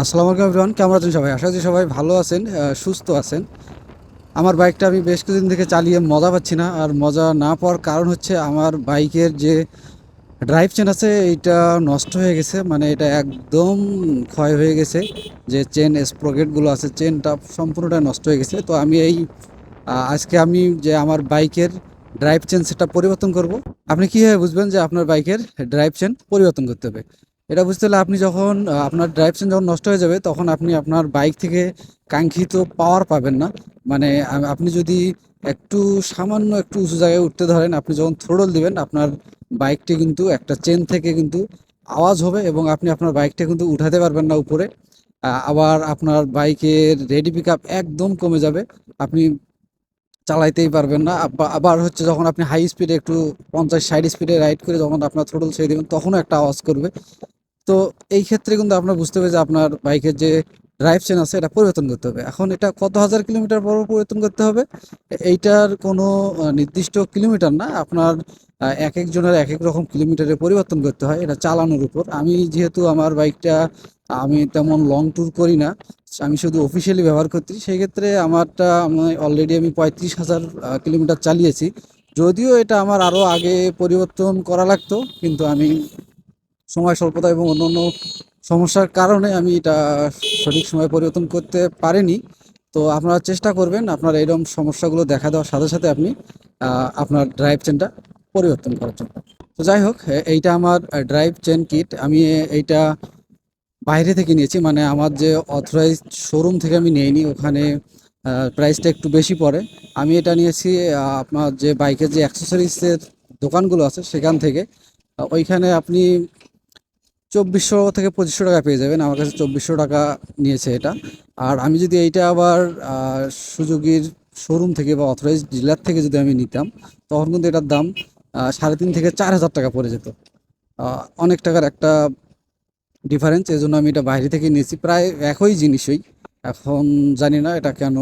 আসসালামু আলাইকুম এভরিওয়ান, কেমন আছেন সবাই? আশা করি সবাই ভালো আছেন, সুস্থ আছেন। আমার বাইকটা আমি বেশ কিছুদিন থেকে চালিয়ে মজা পাচ্ছি না। আর মজা না পাওয়ার কারণ হচ্ছে আমার বাইকের যে ড্রাইভ চেন আছে এইটা নষ্ট হয়ে গেছে, মানে এটা একদম ক্ষয় হয়ে গেছে। যে চেন স্প্রকেটগুলো আছে চেনটা সম্পূর্ণটা নষ্ট হয়ে গেছে। তো আমি আজকে আমি যে আমার বাইকের ড্রাইভ চেন সেটা পরিবর্তন করব। আপনি কীভাবে বুঝবেন যে আপনার বাইকের ড্রাইভ চেন পরিবর্তন করতে হবে? এটা বুঝতে হলে আপনি যখন আপনার ড্রাইভ চেন যখন নষ্ট হয়ে যাবে তখন আপনি আপনার বাইক থেকে কাঙ্ক্ষিত পাওয়ার পাবেন না। মানে আপনি যদি একটু সামান্য একটু উঁচু জায়গায় উঠতে ধরেন, আপনি যখন থ্রোটল দিবেন আপনার বাইকটি কিন্তু একটা চেন থেকে কিন্তু আওয়াজ হবে এবং আপনি আপনার বাইকটা কিন্তু উঠাতে পারবেন না উপরে। আবার আপনার বাইকের রেডি পিক আপ একদম কমে যাবে, আপনি চালাইতেই পারবেন না। আবার হচ্ছে যখন আপনি হাই স্পিডে একটু 50-60 স্পিডে রাইড করে যখন আপনার থ্রোটল ছেড়ে দেবেন তখনও একটা আওয়াজ করবে। তো এই ক্ষেত্রে কিন্তু আপনার বুঝতে হবে যে আপনার বাইকের যে ড্রাইভ চেন আছে এটা পরিবর্তন করতে হবে। এখন এটা কত হাজার কিলোমিটার পর পরিবর্তন করতে হবে এইটার কোনো নির্দিষ্ট কিলোমিটার না, আপনার এক একজনের এক এক রকম কিলোমিটারে পরিবর্তন করতে হয়, এটা চালানোর উপর। আমি যেহেতু আমার বাইকটা আমি তেমন লং ট্যুর করি না, আমি শুধু অফিসিয়ালি ব্যবহার করছি, সেই ক্ষেত্রে আমারটা আমি অলরেডি 35,000 কিলোমিটার চালিয়েছি। যদিও এটা আমার আরও আগে পরিবর্তন করা লাগতো, কিন্তু আমি সময় স্বল্পতা এবং অন্যান্য সমস্যার কারণে আমি এটা সঠিক সময়ে পরিবর্তন করতে পারিনি। তো আপনারা চেষ্টা করবেন আপনার এরকম সমস্যাগুলো দেখা দেওয়ার সাথে সাথে আপনি আপনার ড্রাইভ চেনটা পরিবর্তন করার জন্য। তো যাই হোক, এইটা আমার ড্রাইভ চেন কিট। আমি এইটা বাইরে থেকে নিয়েছি, মানে আমার যে অথরাইজড শোরুম থেকে আমি নিইনি, ওখানে প্রাইসটা একটু বেশি পড়ে। আমি এটা নিয়েছি আপনার যে বাইকের যে অ্যাক্সেসরিজের দোকানগুলো আছে সেখান থেকে। ওইখানে আপনি 2400 থেকে 2500 টাকা পেয়ে যাবেন। আমার কাছে 2400 টাকা নিয়েছে এটা। আর আমি যদি এইটা আবার সুজুকির শোরুম থেকে বা অথরাইজড ডিলার থেকে যদি আমি নিতাম তখন কিন্তু এটার দাম 3500 থেকে 4000 টাকা পড়ে যেত। অনেক টাকার একটা ডিফারেন্স। এই জন্য আমি এটা বাইরে থেকে নিয়েছি, প্রায় একই জিনিসই। এখন জানি না এটা কেন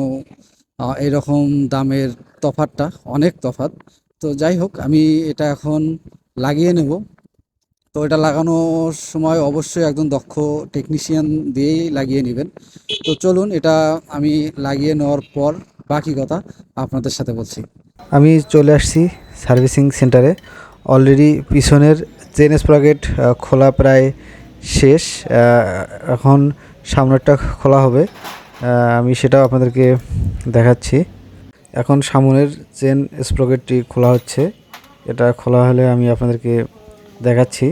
এইরকম দামের তফাৎটা, অনেক তফাৎ। তো যাই হোক, আমি এটা এখন লাগিয়ে নেব। তো এটা লাগানোর সময় অবশ্যই একজন দক্ষ টেকনিশিয়ান দিয়েই লাগিয়ে নেবেন। তো চলুন, এটা আমি লাগিয়ে নেওয়ার পর বাকি কথা আপনাদের সাথে বলছি। আমি চলে আসছি সার্ভিসিং সেন্টারে। অলরেডি পিছনের চেন স্প্রকেট খোলা প্রায় শেষ। এখন সামনেরটা খোলা হবে। আমি সেটাও আপনাদেরকে দেখাচ্ছি। এখন সামনের চেন স্প্রকেটটি খোলা হচ্ছে। এটা খোলা হলে আমি আপনাদেরকে দেখাচ্ছি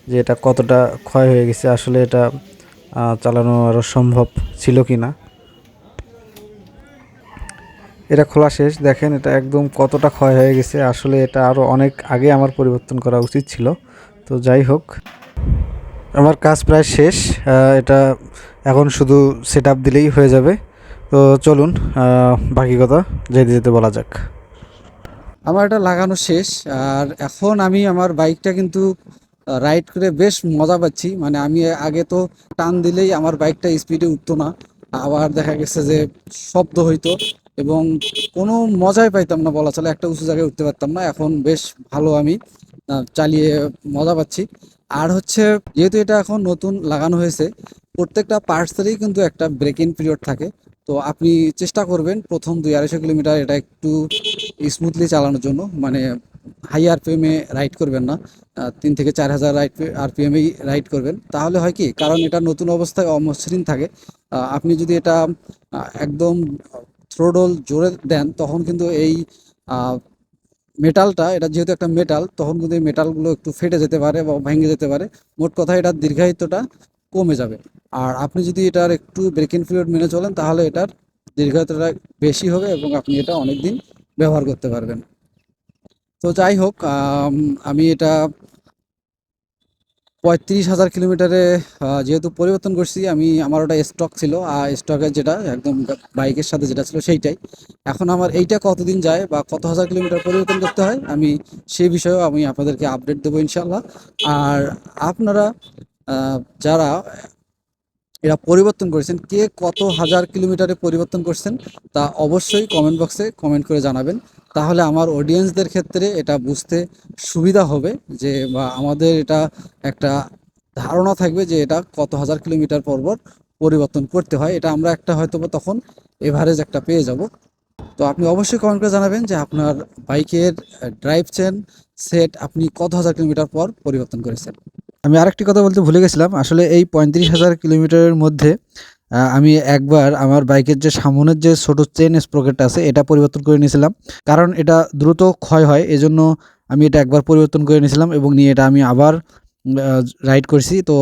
যে এটা কতটা ক্ষয় হয়ে গেছে, আসলে এটা চালানো আরও সম্ভব ছিল কি না। এটা খোলা শেষ, দেখেন এটা একদম কতটা ক্ষয় হয়ে গেছে। আসলে এটা আরও অনেক আগে আমার পরিবর্তন করা উচিত ছিল। তো যাই হোক, আমার কাজ প্রায় শেষ। এটা এখন শুধু সেট আপ দিলেই হয়ে যাবে। তো চলুন বাকি কথা যেতে যেতে বলা যাক। আমার এটা লাগানো শেষ। আর এখন আমি আমার বাইকটা কিন্তু রাইড করে বেশ মজা পাচ্ছি। মানে আমি আগে তো টান দিলেই আমার বাইকটা স্পিডে উঠতো না, আবার দেখা গেছে যে শব্দ হইতো এবং কোনো মজাই পাইতাম না, বলা চলে একটা উঁচু জায়গায় উঠতে পারতাম না। এখন বেশ ভালো আমি চালিয়ে মজা পাচ্ছি। আর হচ্ছে, যেহেতু এটা এখন নতুন লাগানো হয়েছে, প্রত্যেকটা পার্টসেরই কিন্তু একটা ব্রেক ইন পিরিয়ড থাকে। তো আপনি চেষ্টা করবেন প্রথম 200-250 কিলোমিটার এটা একটু স্মুথলি চালানোর জন্য, মানে হাই আরপিএমে রাইড করবেন না। 3 থেকে 4 হাজার আরপিএমেই রাইড করবেন। তাহলে হয় কি, কারণ এটা নতুন অবস্থায় অমসৃণ থাকে। আপনি যদি এটা একদম থ্রোডল জোরে দেন তখন কিন্তু এই মেটালটা, এটা যেহেতু একটা মেটাল, তখন কিন্তু এই মেটালগুলো একটু ফেটে যেতে পারে বা ভেঙে যেতে পারে। মোট কথা এটার দীর্ঘায়িত্বটা কমে যাবে। আর আপনি যদি এটার একটু ব্রেক ইন পিরিয়ড মেনে চলেন তাহলে এটার দীর্ঘায়িত্বটা বেশি হবে এবং আপনি এটা অনেক দিন ব্যবহার করতে পারবেন। তো যাই হোক, আমি এটা 35,000 কিলোমিটারে যেহেতু পরিবর্তন করছি, আমি আমার ওটা স্টক ছিল, আর স্টকের যেটা একদম বাইকের সাথে যেটা ছিল সেইটাই। এখন আমার এইটা কতদিন যায় বা কত হাজার কিলোমিটার পরিবর্তন করতে হয় আমি সেই বিষয়েও আমি আপনাদেরকে আপডেট দেবো ইনশাল্লাহ। আর আপনারা যারা এরা পরিবর্তন করেছেন, কে কত হাজার কিলোমিটারে পরিবর্তন করছেন তা অবশ্যই কমেন্ট বক্সে কমেন্ট করে জানাবেন। তাহলে আমার অডিয়েন্সদের ক্ষেত্রে এটা বুঝতে সুবিধা হবে, যে বা আমাদের এটা একটা ধারণা থাকবে যে এটা কত হাজার কিলোমিটার পর পর পরিবর্তন করতে হয়। এটা আমরা একটা হয়তো বা তখন এভারেজ একটা পেয়ে যাব। তো আপনি অবশ্যই কমেন্ট করে জানাবেন যে আপনার বাইকের ড্রাইভ চেন সেট আপনি কত হাজার কিলোমিটার পর পরিবর্তন করেছেন। আমি আরেকটি কথা বলতে ভুলে গেছিলাম, আসলে এই 35,000 কিলোমিটারের মধ্যে আমি একবার আমার বাইকের যে সামনের যে ছোট চেন স্প্রকেটটা আছে এটা পরিবর্তন করে নিয়েছিলাম, কারণ এটা দ্রুত ক্ষয় হয়, এজন্য আমি এটা একবার পরিবর্তন করে নিয়েছিলাম এবং নিয়ে এটা আমি আবার রাইড করছি। তো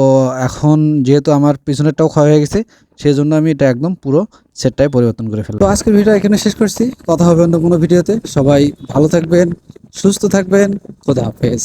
এখন যেহেতু আমার পিছনেরটাও ক্ষয় হয়ে গেছে, সেই জন্য আমি এটা একদম পুরো সেটটাই পরিবর্তন করে ফেললাম। তো আজকের ভিডিও এখানে শেষ করছি, কথা হবে অন্য কোনো ভিডিওতে। সবাই ভালো থাকবেন, সুস্থ থাকবেন, খোদা হাফেজ।